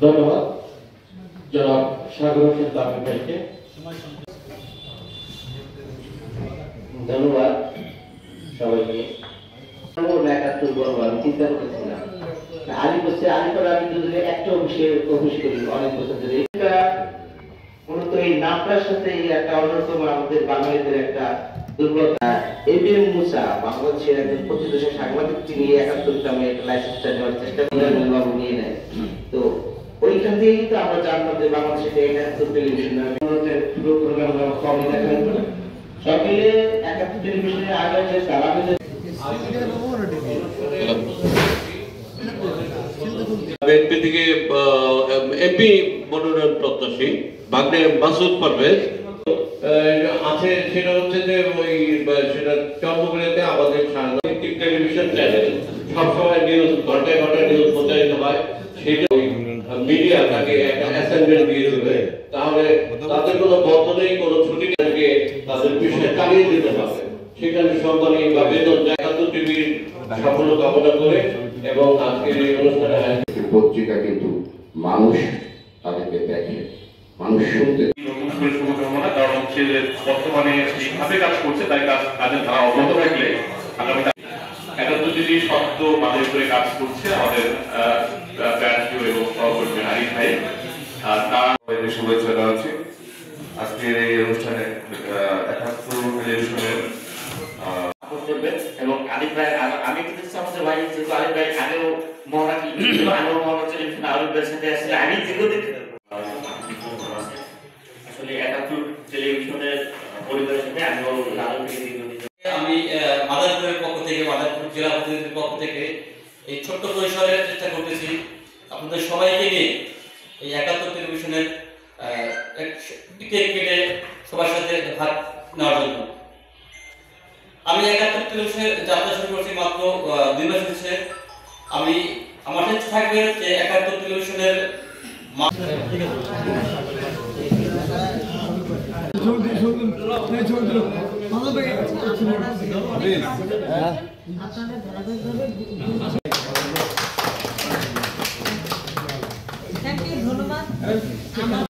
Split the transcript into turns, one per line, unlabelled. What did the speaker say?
ধন্যবাদ জনাব সাগর হোসেন তামিম ভাইকে।
ধন্যবাদ সবাইকে। আমি চিন্তা করেছিলাম আলী বলছে আলীপর আমি দুজনে একটা অফিস করি অনেক বছর ধরে। মূলত এই নামটার সাথে একটা অন্যতম আমাদের বাঙালিদের একটা দুর্বলতা। এবিএম মুসা বাংলাদেশের একজন প্রতিষ্ঠা সাংবাদিক, তিনি ৭১ নামে একটা লাইসেন্সটা নেওয়ার চেষ্টা করেন, বাবু নিয়ে নেয়। তো ওইখান থেকেই তো আমরা জানলাম যে বাংলাদেশে ৭১ টেলিভিশন সকালে ৭১ টেলিভিশনের আগে যে সালামে
বিএনপি থেকে এমপি মনোনয়ন প্রত্যাশী বাগনে মাসুদ পারভেজ আছে। সেটা হচ্ছে যে ওই সেটা চন্দ্রপুরেতে আমাদের সাংবাদিক টেলিভিশন চ্যানেল সবসময় নিউজ ঘন্টায় ঘন্টায় নিউজ প্রচারিত হয়। সেটা ওই মিডিয়া তাকে একটা অ্যাসাইনমেন্ট দিয়ে দেবে, তাহলে তাদের কোনো বন্ধ নেই, কোনো ছুটি নেই, তাদের বিষয়ে চালিয়ে দিতে হবে। সেখানে সম্মানী বা বেতন ৭১ টিভির সাফল্য কামনা করে এবং আজকের এই অনুষ্ঠানে
পত্রিকা কিন্তু মানুষ তাদেরকে দেখে, মানুষ শুনতে।
শুভকামনা, কারণ হচ্ছে যে বর্তমানে যেভাবে কাজ করছে তাই কাজের ধারা অব্যাহত রাখলে আগামী ৭১ টিভি শব্দ মাঝে করে কাজ করছে আমাদের প্রাণপ্রিয় এবং সহকর্মী আরিফ ভাই। তার শুভেচ্ছা জানাচ্ছি আজকের এই অনুষ্ঠানে ৭১ টেলিভিশনের
এবং আলিফ ভাই। আমি আমাদের ভাই যেহেতু আলিফ ভাই আগেও মহারাটি টেলিভিশন আলিফ ভাইয়ের সাথে আসলে আমি যেগুলো আসলে ৭১ টেলিভিশনের পরিবারের সাথে আমিও লালন থেকে
আমি মাদারপুরের পক্ষ থেকে, মাদারপুর জেলা প্রতিনিধির পক্ষ থেকে এই ছোট্ট পরিসরের চেষ্টা করতেছি আপনাদের সবাইকে নিয়ে এই ৭১ টেলিভিশনের কেটে সবার সাথে ভাগ নেওয়ার জন্য। আমি ৭১ টেলিভিশনের যাত্রা শুরু করছি মাত্র ২ মাস হচ্ছে। আমি আমার চেষ্টা থাকবে যে ৭১ টেলিভিশনের
ধন্যবাদ।